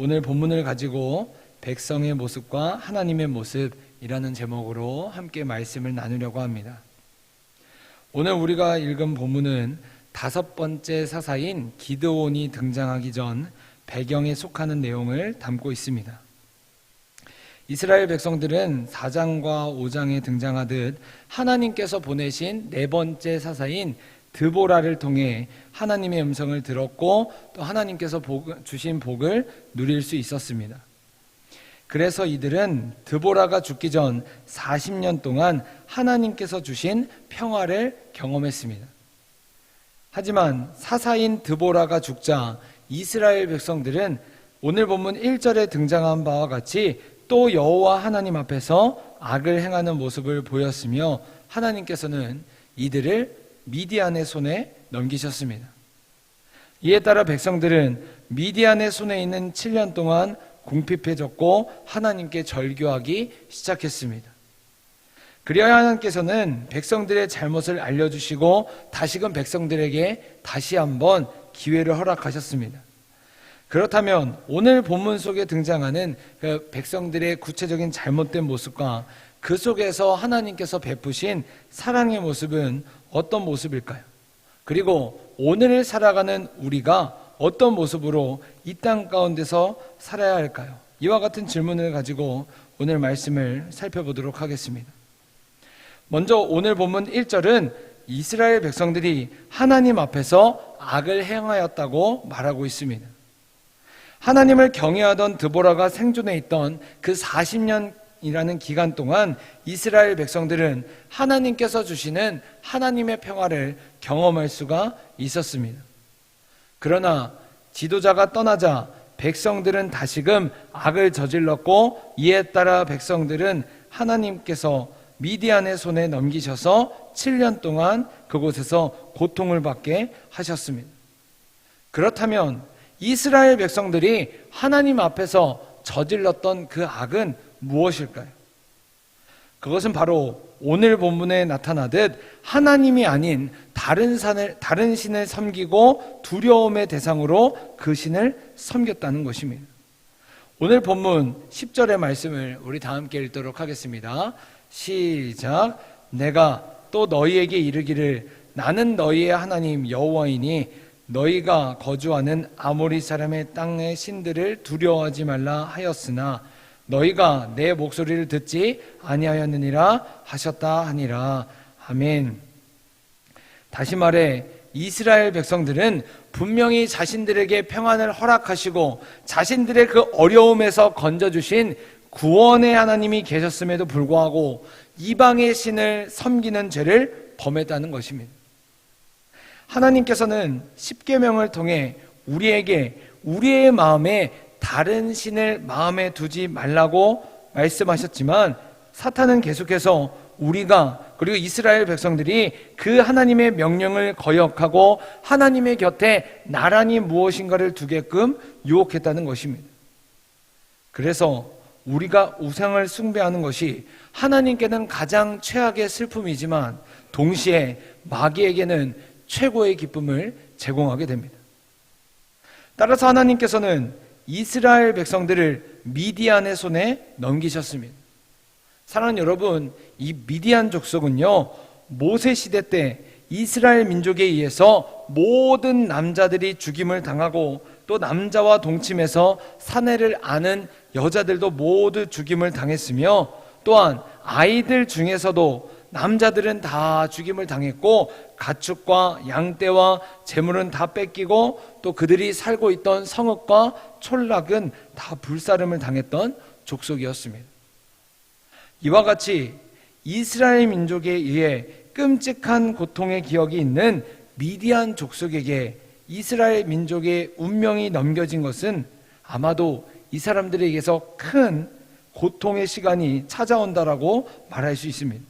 오늘 본문을 가지고 백성의 모습과 하나님의 모습이라는 제목으로 함께 말씀을 나누려고 합니다. 오늘 우리가 읽은 본문은 5번째 사사인 기드온이 등장하기 전 배경에 속하는 내용을 담고 있습니다. 이스라엘 백성들은 4장과 5장에 등장하듯 하나님께서 보내신 4번째 사사인 드보라를 통해 하나님의 음성을 들었고 또 하나님께서 주신 복을 누릴 수 있었습니다. 그래서 이들은 드보라가 죽기 전 40년 동안 하나님께서 주신 평화를 경험했습니다. 하지만 사사인 드보라가 죽자 이스라엘 백성들은 오늘 본문 1절에 등장한 바와 같이 또 여호와 하나님 앞에서 악을 행하는 모습을 보였으며 하나님께서는 이들을 미디안의 손에 넘기셨습니다. 이에 따라 백성들은 미디안의 손에 있는 7년 동안 궁핍해졌고 하나님께 절규하기 시작했습니다. 그리하여 하나님께서는 백성들의 잘못을 알려주시고 다시금 백성들에게 다시 한번 기회를 허락하셨습니다. 그렇다면 오늘 본문 속에 등장하는 그 백성들의 구체적인 잘못된 모습과 그 속에서 하나님께서 베푸신 사랑의 모습은 어떤 모습일까요? 그리고 오늘 살아가는 우리가 어떤 모습으로 이 땅 가운데서 살아야 할까요? 이와 같은 질문을 가지고 오늘 말씀을 살펴보도록 하겠습니다. 먼저 오늘 본문 1절은 이스라엘 백성들이 하나님 앞에서 악을 행하였다고 말하고 있습니다. 하나님을 경외하던 드보라가 생존해 있던 그 40년이라는 기간 동안 이스라엘 백성들은 하나님께서 주시는 하나님의 평화를 경험할 수가 있었습니다. 그러나 지도자가 떠나자 백성들은 다시금 악을 저질렀고 이에 따라 백성들은 하나님께서 미디안의 손에 넘기셔서 7년 동안 그곳에서 고통을 받게 하셨습니다. 그렇다면 이스라엘 백성들이 하나님 앞에서 저질렀던 그 악은 무엇일까요? 그것은 바로 오늘 본문에 나타나듯 하나님이 아닌 다른 신을 섬기고 두려움의 대상으로 그 신을 섬겼다는 것입니다. 오늘 본문 10절의 말씀을 우리 다 함께 읽도록 하겠습니다. 시작. 내가 또 너희에게 이르기를 나는 너희의 하나님 여호와이니 너희가 거주하는 아모리 사람의 땅의 신들을 두려워하지 말라 하였으나 너희가 내 목소리를 듣지 아니하였느니라 하셨다 하니라. 아멘. 다시 말해 이스라엘 백성들은 분명히 자신들에게 평안을 허락하시고 자신들의 그 어려움에서 건져주신 구원의 하나님이 계셨음에도 불구하고 이방의 신을 섬기는 죄를 범했다는 것입니다. 하나님께서는 십계명을 통해 우리에게 우리의 마음에 다른 신을 마음에 두지 말라고 말씀하셨지만 사탄은 계속해서 우리가 그리고 이스라엘 백성들이 그 하나님의 명령을 거역하고 하나님의 곁에 나란히 무엇인가를 두게끔 유혹했다는 것입니다. 그래서 우리가 우상을 숭배하는 것이 하나님께는 가장 최악의 슬픔이지만 동시에 마귀에게는 최고의 기쁨을 제공하게 됩니다. 따라서 하나님께서는 이스라엘 백성들을 미디안의 손에 넘기셨습니다. 사랑하는 여러분, 이 미디안 족속은요, 모세 시대 때 이스라엘 민족에 의해서 모든 남자들이 죽임을 당하고 또 남자와 동침해서 사내를 아는 여자들도 모두 죽임을 당했으며 또한 아이들 중에서도 남자들은 다 죽임을 당했고 가축과 양떼와 재물은 다 뺏기고 또 그들이 살고 있던 성읍과 촌락은 다 불사름을 당했던 족속이었습니다. 이와 같이 이스라엘 민족에 의해 끔찍한 고통의 기억이 있는 미디안 족속에게 이스라엘 민족의 운명이 넘겨진 것은 아마도 이 사람들에게서 큰 고통의 시간이 찾아온다라고 말할 수 있습니다.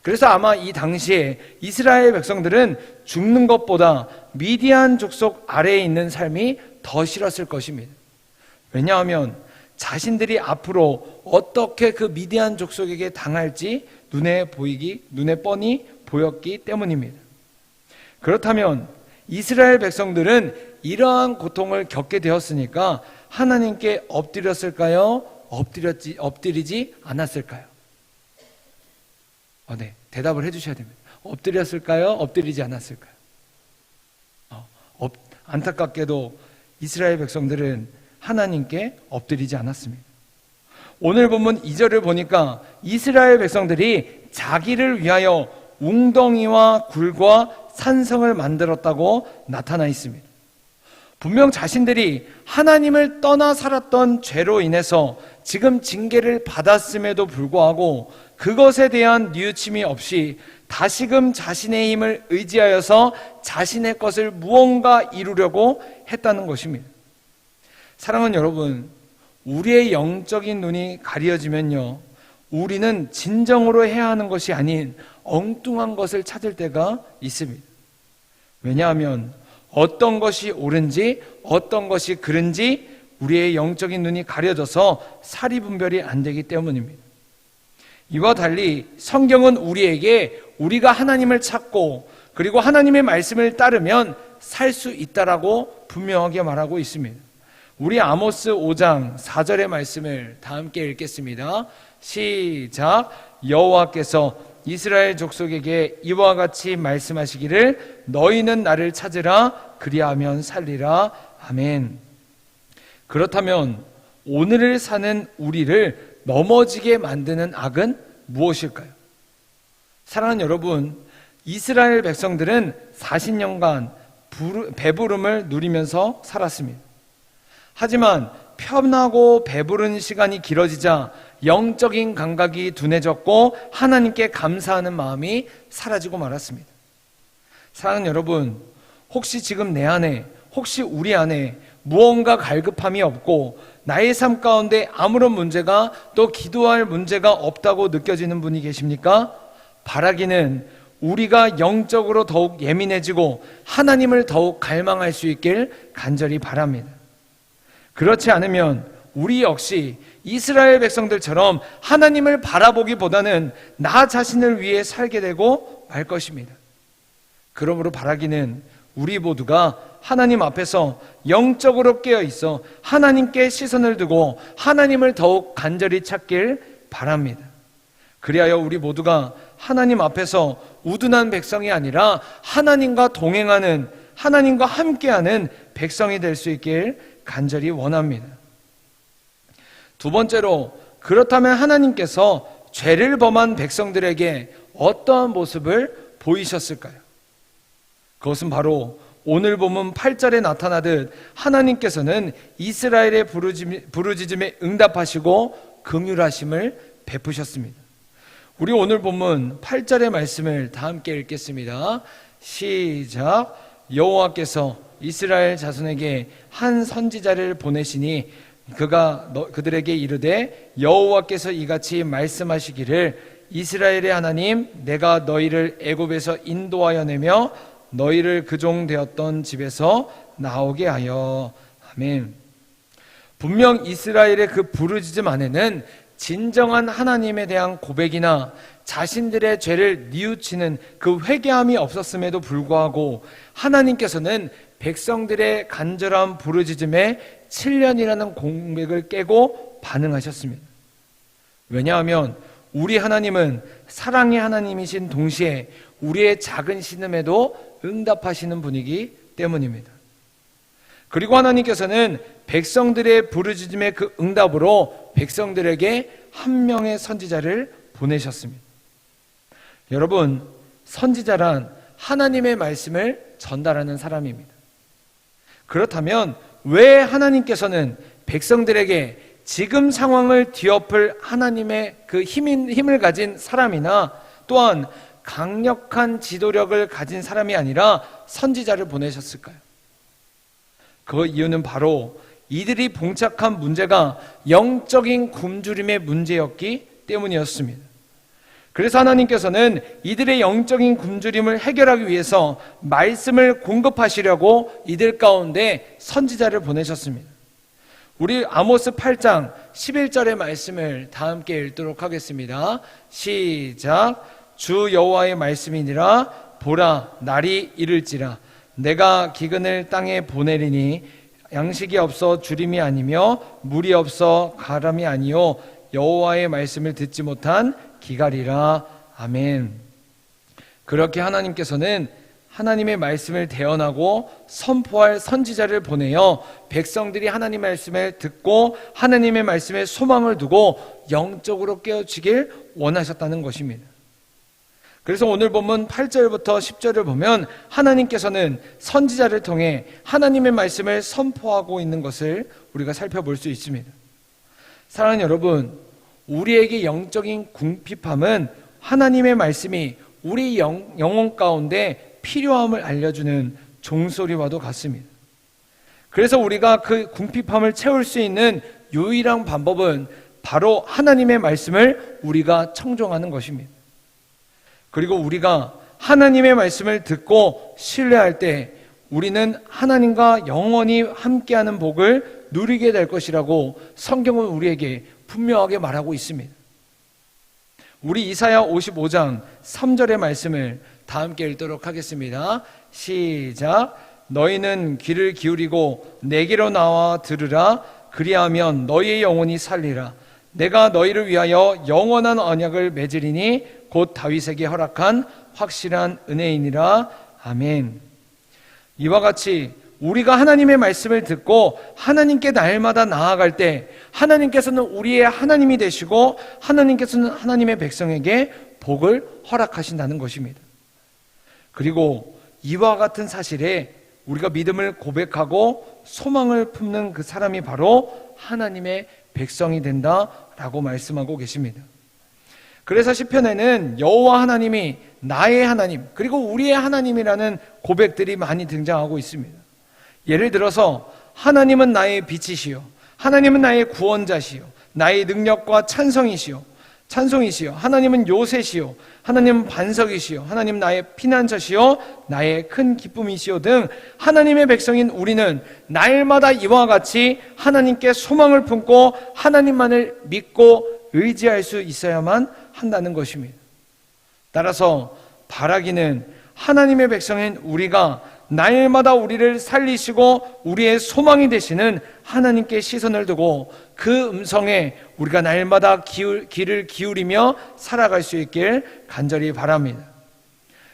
그래서 아마 이 당시에 이스라엘 백성들은 죽는 것보다 미디안 족속 아래에 있는 삶이 더 싫었을 것입니다. 왜냐하면 자신들이 앞으로 어떻게 그 미디안 족속에게 당할지 눈에 뻔히 보였기 때문입니다. 그렇다면 이스라엘 백성들은 이러한 고통을 겪게 되었으니까 하나님께 엎드렸을까요? 엎드리지 않았을까요? 네, 대답을 해주셔야 됩니다. 엎드렸을까요? 엎드리지 않았을까요? 안타깝게도 이스라엘 백성들은 하나님께 엎드리지 않았습니다. 오늘 본문 2절을 보니까 이스라엘 백성들이 자기를 위하여 웅덩이와 굴과 산성을 만들었다고 나타나 있습니다. 분명 자신들이 하나님을 떠나 살았던 죄로 인해서 지금 징계를 받았음에도 불구하고 그것에 대한 뉘우침이 없이 다시금 자신의 힘을 의지하여서 자신의 것을 무언가 이루려고 했다는 것입니다. 사랑하는 여러분, 우리의 영적인 눈이 가려지면요, 우리는 진정으로 해야 하는 것이 아닌 엉뚱한 것을 찾을 때가 있습니다. 왜냐하면 어떤 것이 옳은지 어떤 것이 그른지 우리의 영적인 눈이 가려져서 사리분별이 안 되기 때문입니다. 이와 달리 성경은 우리에게 우리가 하나님을 찾고 그리고 하나님의 말씀을 따르면 살 수 있다라고 분명하게 말하고 있습니다. 우리 아모스 5장 4절의 말씀을 다 함께 읽겠습니다. 시작. 여호와께서 이스라엘 족속에게 이와 같이 말씀하시기를 너희는 나를 찾으라 그리하면 살리라. 아멘. 그렇다면 오늘을 사는 우리를 넘어지게 만드는 악은 무엇일까요? 사랑하는 여러분, 이스라엘 백성들은 40년간 배부름을 누리면서 살았습니다. 하지만 편하고 배부른 시간이 길어지자 영적인 감각이 둔해졌고 하나님께 감사하는 마음이 사라지고 말았습니다. 사랑하는 여러분, 혹시 지금 내 안에, 혹시 우리 안에 무언가 갈급함이 없고 나의 삶 가운데 아무런 문제가 또 기도할 문제가 없다고 느껴지는 분이 계십니까? 바라기는 우리가 영적으로 더욱 예민해지고 하나님을 더욱 갈망할 수 있길 간절히 바랍니다. 그렇지 않으면 우리 역시 이스라엘 백성들처럼 하나님을 바라보기보다는 나 자신을 위해 살게 되고 말 것입니다. 그러므로 바라기는 우리 모두가 하나님 앞에서 영적으로 깨어 있어 하나님께 시선을 두고 하나님을 더욱 간절히 찾길 바랍니다. 그리하여 우리 모두가 하나님 앞에서 우둔한 백성이 아니라 하나님과 동행하는, 하나님과 함께하는 백성이 될 수 있길 간절히 원합니다. 두 번째로, 그렇다면 하나님께서 죄를 범한 백성들에게 어떠한 모습을 보이셨을까요? 그것은 바로 오늘 본문 8절에 나타나듯 하나님께서는 이스라엘의 부르짖음에 응답하시고 긍휼하심을 베푸셨습니다. 우리 오늘 본문 8절의 말씀을 다 함께 읽겠습니다. 시작. 여호와께서 이스라엘 자손에게 한 선지자를 보내시니 그가 그들에게 이르되 여호와께서 이같이 말씀하시기를 이스라엘의 하나님 내가 너희를 애굽에서 인도하여 내며 너희를 그 종 되었던 집에서 나오게 하여. 아멘. 분명 이스라엘의 그 부르짖음 안에는 진정한 하나님에 대한 고백이나 자신들의 죄를 뉘우치는 그 회개함이 없었음에도 불구하고 하나님께서는 백성들의 간절한 부르짖음에 7년이라는 공백을 깨고 반응하셨습니다. 왜냐하면 우리 하나님은 사랑의 하나님이신 동시에 우리의 작은 신음에도 응답하시는 분이기 때문입니다. 그리고 하나님께서는 백성들의 부르짖음의 그 응답으로 백성들에게 한 명의 선지자를 보내셨습니다. 여러분, 선지자란 하나님의 말씀을 전달하는 사람입니다. 그렇다면 왜 하나님께서는 백성들에게 지금 상황을 뒤엎을 하나님의 그 힘을 가진 사람이나 또한 강력한 지도력을 가진 사람이 아니라 선지자를 보내셨을까요? 그 이유는 바로 이들이 봉착한 문제가 영적인 굶주림의 문제였기 때문이었습니다. 그래서 하나님께서는 이들의 영적인 굶주림을 해결하기 위해서 말씀을 공급하시려고 이들 가운데 선지자를 보내셨습니다. 우리 아모스 8장 11절의 말씀을 다 함께 읽도록 하겠습니다. 시작. 주 여호와의 말씀이니라. 보라, 날이 이를지라 내가 기근을 땅에 보내리니 양식이 없어 주림이 아니며 물이 없어 가람이 아니요 여호와의 말씀을 듣지 못한 기갈이라. 아멘. 그렇게 하나님께서는 하나님의 말씀을 대언하고 선포할 선지자를 보내어 백성들이 하나님의 말씀을 듣고 하나님의 말씀에 소망을 두고 영적으로 깨어지길 원하셨다는 것입니다. 그래서 오늘 본문 8절부터 10절을 보면 하나님께서는 선지자를 통해 하나님의 말씀을 선포하고 있는 것을 우리가 살펴볼 수 있습니다. 사랑하는 여러분, 우리에게 영적인 궁핍함은 하나님의 말씀이 우리 영혼 가운데 필요함을 알려주는 종소리와도 같습니다. 그래서 우리가 그 궁핍함을 채울 수 있는 유일한 방법은 바로 하나님의 말씀을 우리가 청종하는 것입니다. 그리고 우리가 하나님의 말씀을 듣고 신뢰할 때 우리는 하나님과 영원히 함께하는 복을 누리게 될 것이라고 성경은 우리에게 분명하게 말하고 있습니다. 우리 이사야 55장 3절의 말씀을 다 함께 읽도록 하겠습니다. 시작. 너희는 귀를 기울이고 내게로 나와 들으라. 그리하면 너희의 영혼이 살리라. 내가 너희를 위하여 영원한 언약을 맺으리니 곧 다윗에게 허락한 확실한 은혜이니라. 아멘. 이와 같이 우리가 하나님의 말씀을 듣고 하나님께 날마다 나아갈 때 하나님께서는 우리의 하나님이 되시고 하나님께서는 하나님의 백성에게 복을 허락하신다는 것입니다. 그리고 이와 같은 사실에 우리가 믿음을 고백하고 소망을 품는 그 사람이 바로 하나님의 백성이 된다라고 말씀하고 계십니다. 그래서 시편에는 여호와 하나님이 나의 하나님 그리고 우리의 하나님이라는 고백들이 많이 등장하고 있습니다. 예를 들어서 하나님은 나의 빛이시요 하나님은 나의 구원자시요 나의 능력과 찬송이시요 하나님은 요새시요 하나님은 반석이시요 하나님 나의 피난처시요 나의 큰 기쁨이시요 등 하나님의 백성인 우리는 날마다 이와 같이 하나님께 소망을 품고 하나님만을 믿고 의지할 수 있어야만 한다는 것입니다. 따라서 바라기는 하나님의 백성인 우리가 날마다 우리를 살리시고 우리의 소망이 되시는 하나님께 시선을 두고 그 음성에 우리가 날마다 귀를 기울이며 살아갈 수 있길 간절히 바랍니다.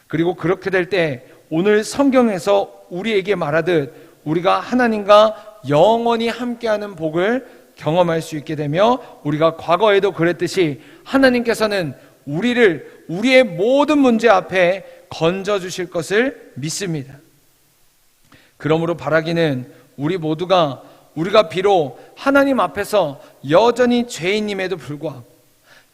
그리고 그렇게 될 때 오늘 성경에서 우리에게 말하듯 우리가 하나님과 영원히 함께하는 복을 경험할 수 있게 되며 우리가 과거에도 그랬듯이 하나님께서는 우리를 우리의 모든 문제 앞에 건져주실 것을 믿습니다. 그러므로 바라기는 우리 모두가 우리가 비록 하나님 앞에서 여전히 죄인임에도 불구하고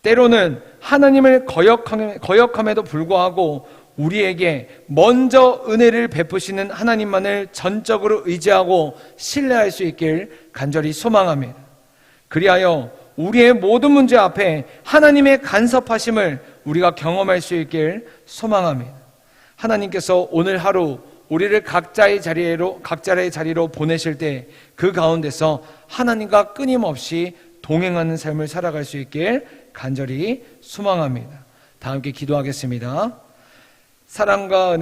때로는 하나님을 거역함에도 불구하고 우리에게 먼저 은혜를 베푸시는 하나님만을 전적으로 의지하고 신뢰할 수 있길 간절히 소망합니다. 그리하여 우리의 모든 문제 앞에 하나님의 간섭하심을 우리가 경험할 수 있길 소망합니다. 하나님께서 오늘 하루 우리를 각자의 자리로 보내실 때 그 가운데서 하나님과 끊임없이 동행하는 삶을 살아갈 수 있길 간절히 소망합니다. 다 함께 기도하겠습니다. 사랑과 은혜